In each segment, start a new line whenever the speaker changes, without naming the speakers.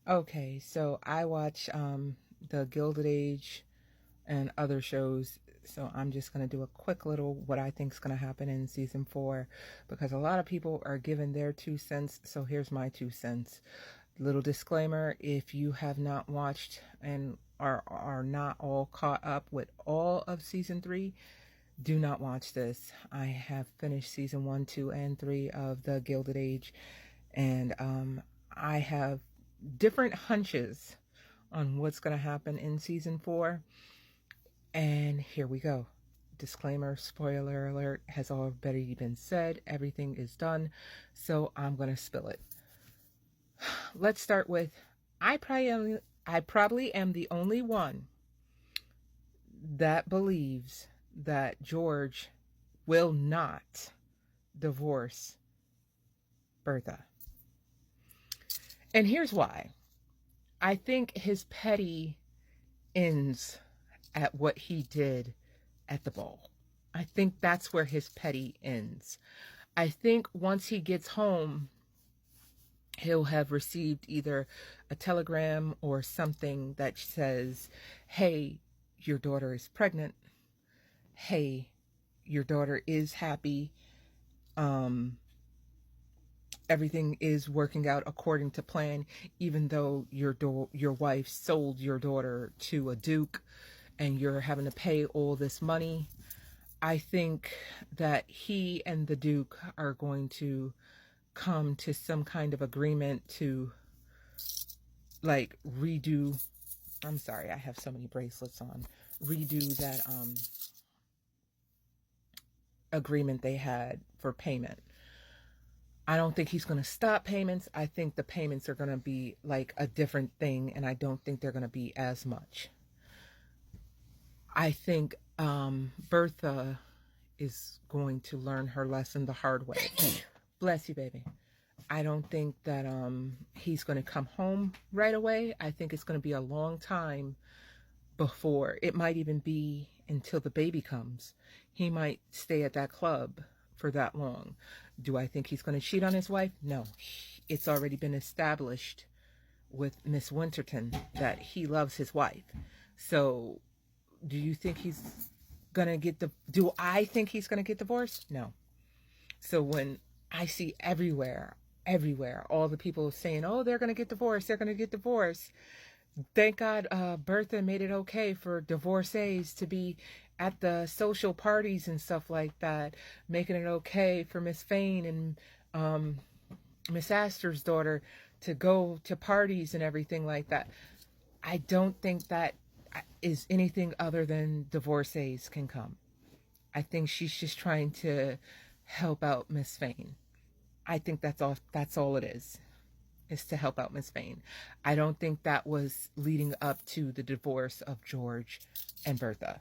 Okay, so I watch the Gilded Age and other shows. So I'm just going to do a quick little what I think is going to happen in season 4 because a lot of people are giving their 2 cents. So here's my 2 cents. Little disclaimer, if you have not watched and are not all caught up with all of season 3, do not watch this. I have finished season 1, 2, and 3 of the Gilded Age, and I have different hunches on what's going to happen in season 4. And here we go. Disclaimer, spoiler alert has already been said. Everything is done. So I'm going to spill it. Let's start with I probably am the only one that believes that George will not divorce Bertha. And here's why. I think his petty ends at what he did at the ball. I think that's where his petty ends. I think once he gets home, he'll have received either a telegram or something that says, hey, your daughter is pregnant. Hey, your daughter is happy. Um, Everything is working out according to plan, even though your wife sold your daughter to a duke and you're having to pay all this money. I think that he and the duke are going to come to some kind of agreement to like redo. I'm sorry, I have so many bracelets on. Redo that agreement they had for payment. I don't think he's going to stop payments. I think the payments are going to be like a different thing, and I don't think they're going to be as much. I think Bertha is going to learn her lesson the hard way. Bless you, baby. I don't think that he's going to come home right away. I think it's going to be a long time before. It might even be until the baby comes. He might stay at that club for that long. Do I think he's going to cheat on his wife? No. It's already been established with Miss Winterton that he loves his wife. So do you think he's going to do I think he's going to get divorced? No. So when I see everywhere, all the people saying, oh, they're going to get divorced, they're going to get divorced. Thank God Bertha made it okay for divorcees to be at the social parties and stuff like that, making it okay for Miss Fane and Miss Astor's daughter to go to parties and everything like that. I don't think that is anything other than divorcees can come. I think she's just trying to help out Miss Fane. I think that's all it is to help out Miss Fane. I don't think that was leading up to the divorce of George and Bertha.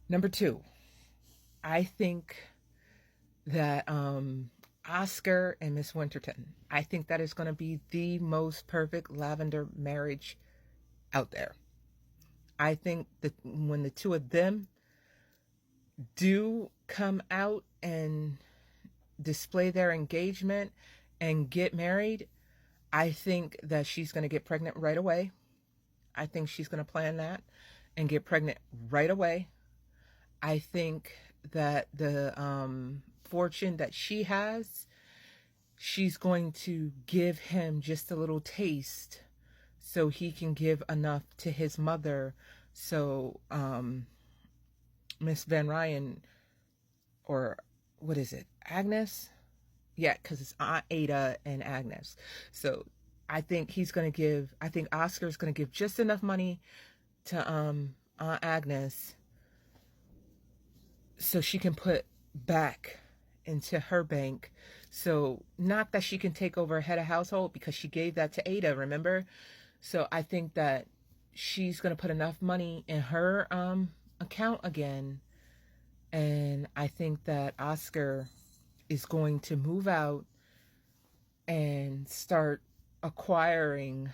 Number 2, I think that Oscar and Miss Winterton, I think that is going to be the most perfect lavender marriage out there. I think that when the two of them do come out and display their engagement and get married, I think that she's going to get pregnant right away. I think she's going to plan that and get pregnant right away. I think that the fortune that she has, she's going to give him just a little taste so he can give enough to his mother. So Miss Van Ryan, or what is it, Agnes? Yeah, because it's Aunt Ada and Agnes. So I think Oscar's going to give just enough money to Aunt Agnes so she can put back into her bank. So not that she can take over head of household, because she gave that to Ada, remember? So I think that she's going to put enough money in her account again. And I think that Oscar is going to move out and start acquiring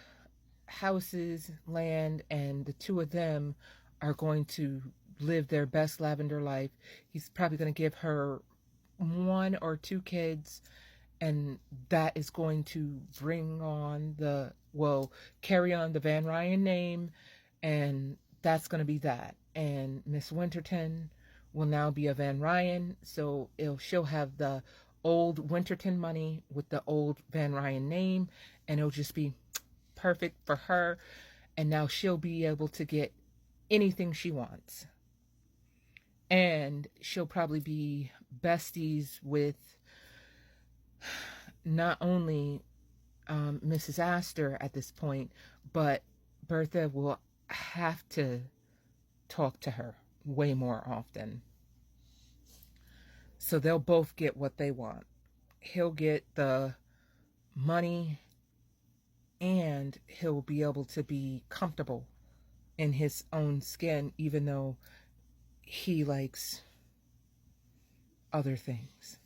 houses, land, and the two of them are going to live their best lavender life. He's probably going to give her 1 or 2 kids, And that is going to carry on the Van Ryan name, and that's going to be that. And Miss Winterton will now be a Van Ryan, so she'll have the old Winterton money with the old Van Ryan name, and it'll just be perfect for her. And now she'll be able to get anything she wants. And she'll probably be besties with not only Mrs. Astor at this point, but Bertha will have to talk to her way more often. So they'll both get what they want. He'll get the money, and he'll be able to be comfortable in his own skin, even though he likes other things.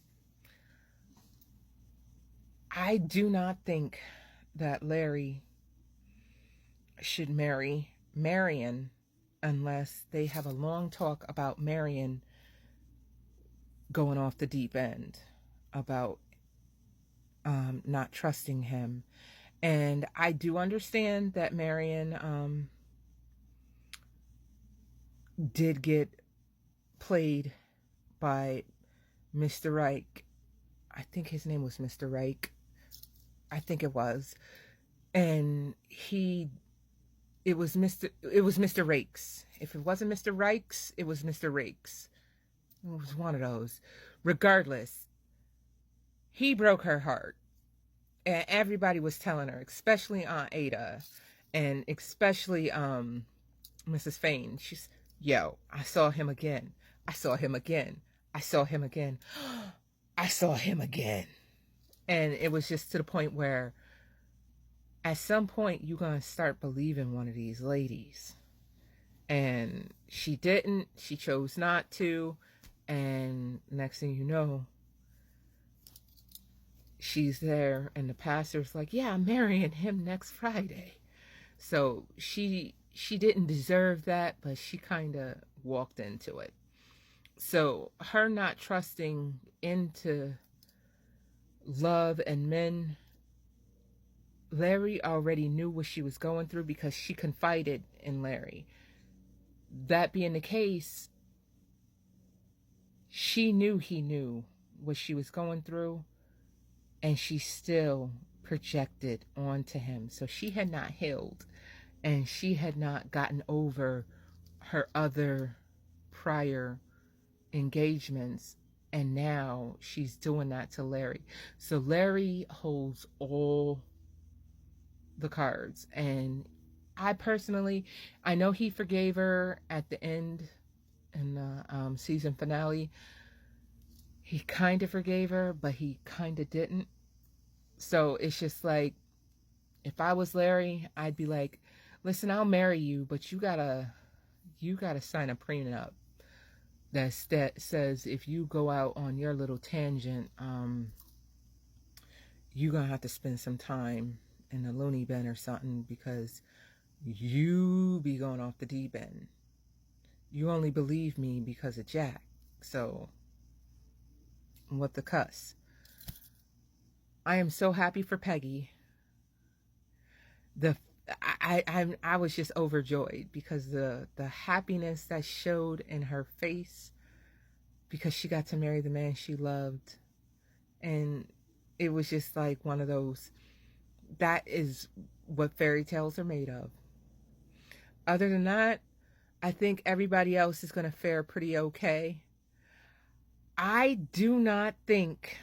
I do not think that Larry should marry Marion unless they have a long talk about Marion going off the deep end, about not trusting him. And I do understand that Marion did get played by Mr. Reich. I think his name was Mr. Reich. I think it was. And it was Mr. Rakes. If it wasn't Mr. Reichs, it was Mr. Rakes. It was one of those. Regardless, he broke her heart. And everybody was telling her, especially Aunt Ada and especially Mrs. Fain. She's, yo, I saw him again. I saw him again. I saw him again. I saw him again. And it was just to the point where at some point you're going to start believing one of these ladies. And she didn't. She chose not to. And next thing you know, she's there and the pastor's like, yeah, I'm marrying him next Friday. So she didn't deserve that, but she kind of walked into it. So her not trusting into love and men, Larry already knew what she was going through because she confided in Larry. That being the case, she knew he knew what she was going through, and she still projected onto him. So she had not healed, and she had not gotten over her other prior engagements, and now she's doing that to Larry. So Larry holds all the cards, and I personally, I know he forgave her at the end in the season finale. He kind of forgave her, but he kind of didn't. So it's just like, if I was Larry, I'd be like, listen, I'll marry you, but you gotta sign a prenup that says if you go out on your little tangent, you're gonna have to spend some time in the loony bin or something, because you be going off the deep end. You only believe me because of Jack. So what the cuss? I am so happy for Peggy. I was just overjoyed because the happiness that showed in her face, because she got to marry the man she loved. And it was just like one of those, that is what fairy tales are made of. Other than that, I think everybody else is going to fare pretty okay. I do not think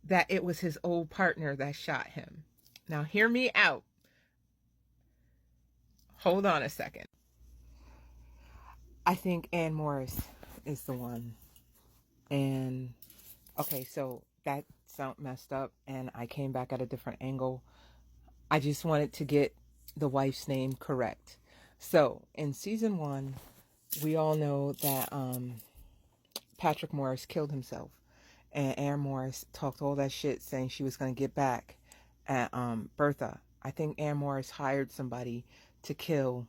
that it was his old partner that shot him. Now, hear me out. Hold on a second. I think Ann Morris is the one. And, okay, so that sounded messed up, and I came back at a different angle. I just wanted to get the wife's name correct. So, in season 1, we all know that Patrick Morris killed himself. And Ann Morris talked all that shit saying she was going to get back at Bertha. I think Ann Morris hired somebody to kill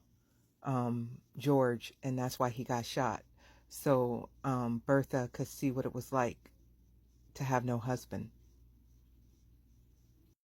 George, and that's why he got shot. So Bertha could see what it was like to have no husband.